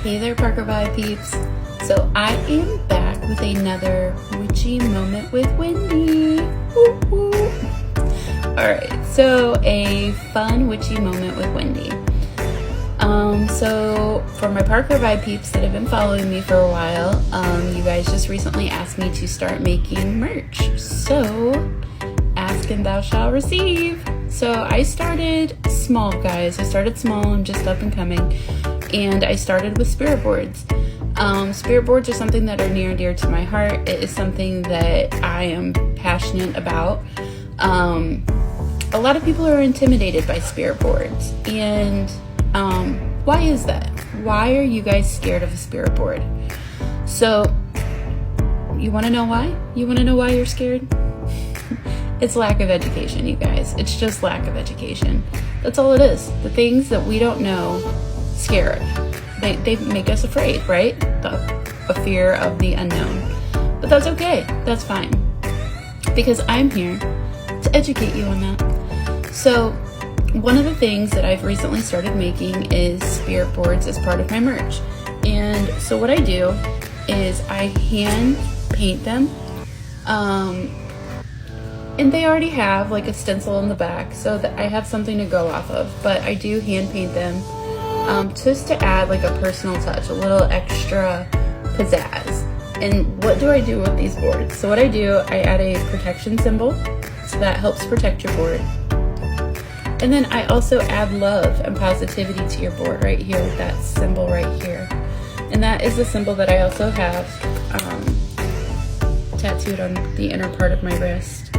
Hey there, Parker Vibe peeps. So I am back with another witchy moment with Wendy. Woo woo. Alright, so a fun witchy moment with Wendy. So for my Parker Vibe peeps that have been following me for a while, you guys just recently asked me to start making merch. So ask and thou shalt receive. So I started small, guys. I started small. I'm just up and coming. And I started with spirit boards. Spirit boards are something that are near and dear to my heart. It is something that I am passionate about. A lot of people are intimidated by spirit boards. And why is that? Why are you guys scared of a spirit board? So, you want to know why? You want to know why you're scared? It's lack of education, you guys. It's just lack of education. That's all it is. The things that we don't know scare us. They make us afraid, right? A fear of the unknown. But that's okay. That's fine. Because I'm here to educate you on that. So, one of the things that I've recently started making is spirit boards as part of my merch. And so what I do is I hand paint them. And they already have like a stencil on the back so that I have something to go off of. But I do hand paint them just to add like a personal touch, a little extra pizzazz. And what do I do with these boards? So what I do, I add a protection symbol. So that helps protect your board. And then I also add love and positivity to your board right here with that symbol right here. And that is the symbol that I also have tattooed on the inner part of my wrist.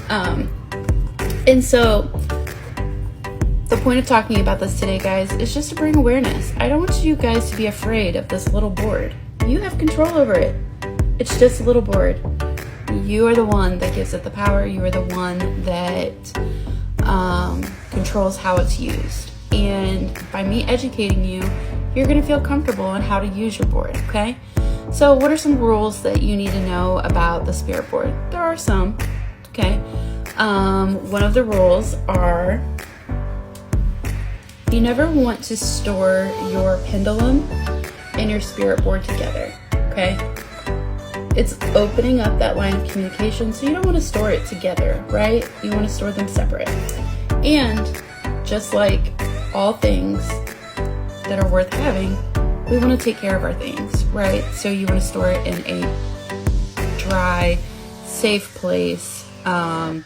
And so the point of talking about this today, guys, is just to bring awareness. I don't want you guys to be afraid of this little board. You have control over it. It's just a little board. You are the one that gives it the power. You are the one that controls how it's used. And by me educating you, you're going to feel comfortable on how to use your board, okay? So what are some rules that you need to know about the spirit board? There are some, okay? One of the rules are you never want to store your pendulum and your spirit board together, okay? It's opening up that line of communication, so you don't want to store it together, right? You want to store them separate. And just like all things that are worth having, we want to take care of our things, right? So you want to store it in a dry, safe place, a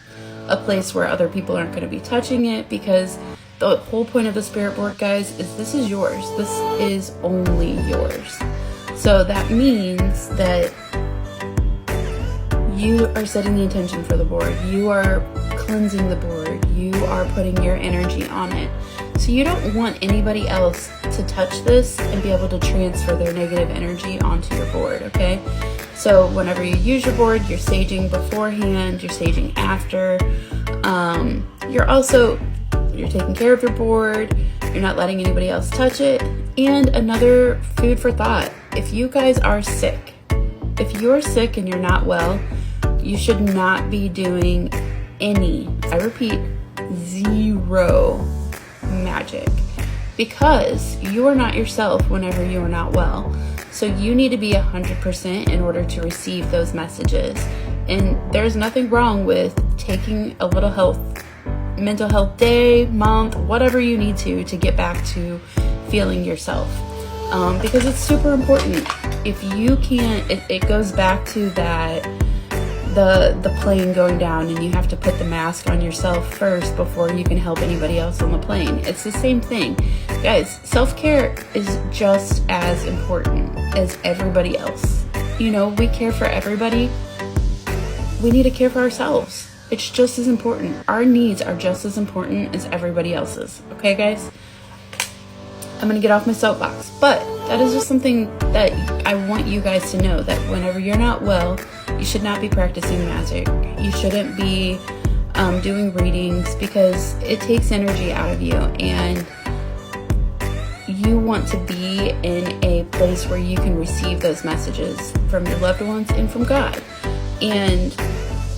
place where other people aren't going to be touching it, because the whole point of the spirit board, guys, is this is yours. This is only yours. So that means that you are setting the intention for the board. You are cleansing the board. You are putting your energy on it. So you don't want anybody else to touch this and be able to transfer their negative energy onto your board, okay? So whenever you use your board, you're saging beforehand, you're saging after. You're taking care of your board. You're not letting anybody else touch it. And another food for thought, if you guys are sick, if you're sick and you're not well, you should not be doing any, I repeat, 0 magic, because you are not yourself whenever you are not well. So you need to be 100% in order to receive those messages. And there's nothing wrong with taking a little mental health day, month, whatever you need to get back to feeling yourself. Because it's super important. If you can't, it goes back to that, the plane going down and you have to put the mask on yourself first before you can help anybody else on the plane. It's the same thing. Guys, self-care is just as important as everybody else. You know, we care for everybody. We need to care for ourselves. It's just as important. Our needs are just as important as everybody else's. Okay, guys? I'm going to get off my soapbox. But that is just something that I want you guys to know, that whenever you're not well, you should not be practicing magic. You shouldn't be doing readings, because it takes energy out of you. And you want to be in a place where you can receive those messages from your loved ones and from God. And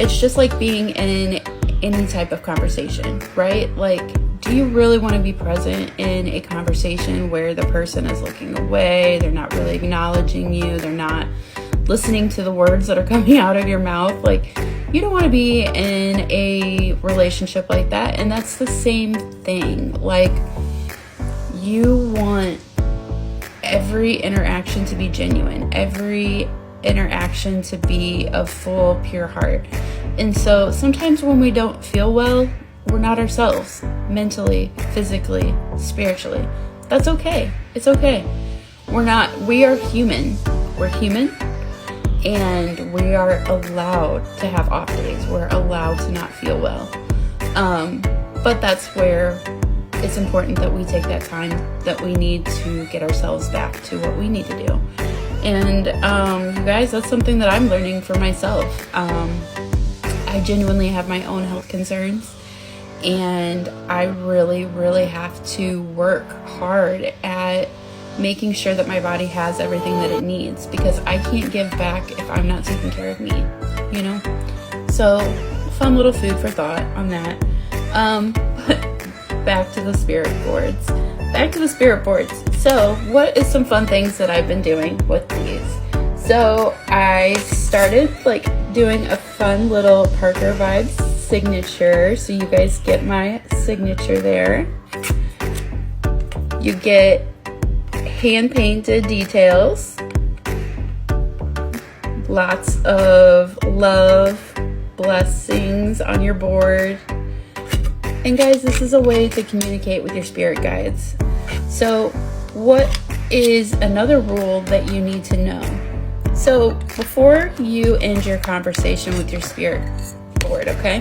it's just like being in any type of conversation, right? Like, do you really want to be present in a conversation where the person is looking away, they're not really acknowledging you, they're not listening to the words that are coming out of your mouth? Like, you don't want to be in a relationship like that. And that's the same thing. Like, you want every interaction to be genuine, every interaction to be of full, pure heart. And so sometimes when we don't feel well, we're not ourselves, mentally, physically, spiritually. That's okay. It's okay. We are human. We're human, and we are allowed to have off days. We're allowed to not feel well. But that's where it's important that we take that time that we need to get ourselves back to what we need to do. And you guys, that's something that I'm learning for myself. I genuinely have my own health concerns, and I really, really have to work hard at making sure that my body has everything that it needs, because I can't give back if I'm not taking care of me, you know? So, fun little food for thought on that. Back to the spirit boards. So, what is some fun things that I've been doing with these? So, I started doing a fun little Parker Vibes signature. So you guys get my signature there. You get hand-painted details. Lots of love, blessings on your board. And guys, this is a way to communicate with your spirit guides. So what is another rule that you need to know? So before you end your conversation with your spirit board, okay?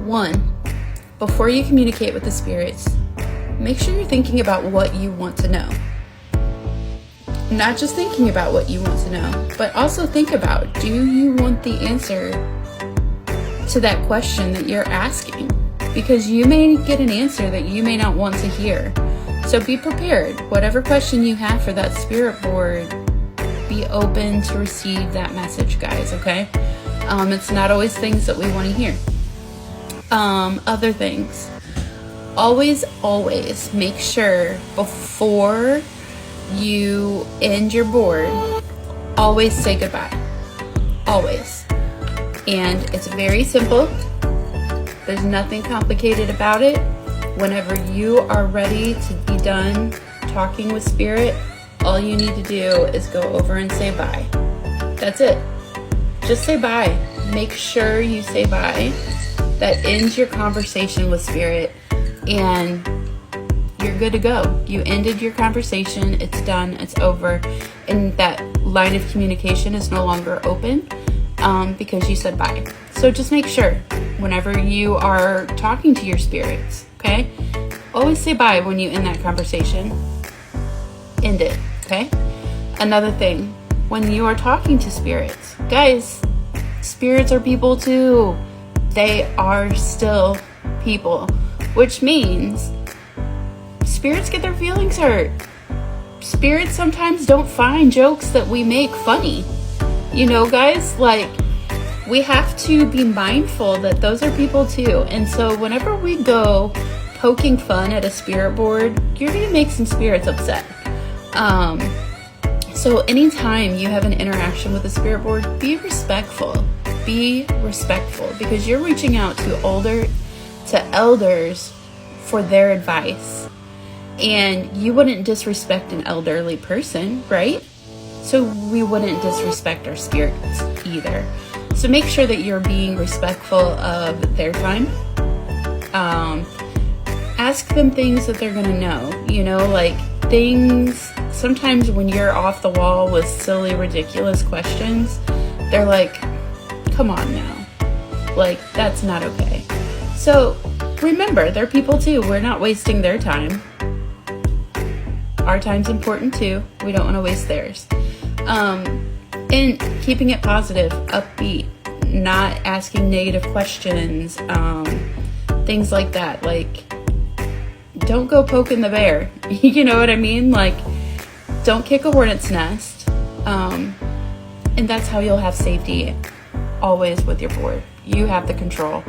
1, before you communicate with the spirits, make sure you're thinking about what you want to know. Not just thinking about what you want to know, but also think about, do you want the answer to that question that you're asking? Because you may get an answer that you may not want to hear. So be prepared. Whatever question you have for that spirit board, be open to receive that message, guys, okay? It's not always things that we want to hear. Other things. Always make sure before you end your board, always say goodbye. Always. And it's very simple. There's nothing complicated about it. Whenever you are ready to be done talking with spirit, all you need to do is go over and say bye. That's it. Just say bye. Make sure you say bye. That ends your conversation with spirit, and you're good to go. You ended your conversation. It's done. It's over. And that line of communication is no longer open because you said bye. So just make sure whenever you are talking to your spirits, okay? Always say bye when you end that conversation. End it, okay? Another thing, when you are talking to spirits, guys, spirits are people too. They are still people, which means spirits get their feelings hurt. Spirits sometimes don't find jokes that we make funny. You know, guys, we have to be mindful that those are people too. And so whenever we go poking fun at a spirit board, you're gonna make some spirits upset. So anytime you have an interaction with a spirit board, be respectful. Be respectful, because you're reaching out to elders for their advice. And you wouldn't disrespect an elderly person, right? So we wouldn't disrespect our spirits either. So make sure that you're being respectful of their time. Ask them things that they're gonna know, things. Sometimes when you're off the wall with silly, ridiculous questions, they're like, come on now. That's not okay. So remember, they're people too. We're not wasting their time. Our time's important too. We don't want to waste theirs. And keeping it positive, upbeat, not asking negative questions, things like that. Don't go poking the bear. You know what I mean? Don't kick a hornet's nest. And that's how you'll have safety always with your board. You have the control.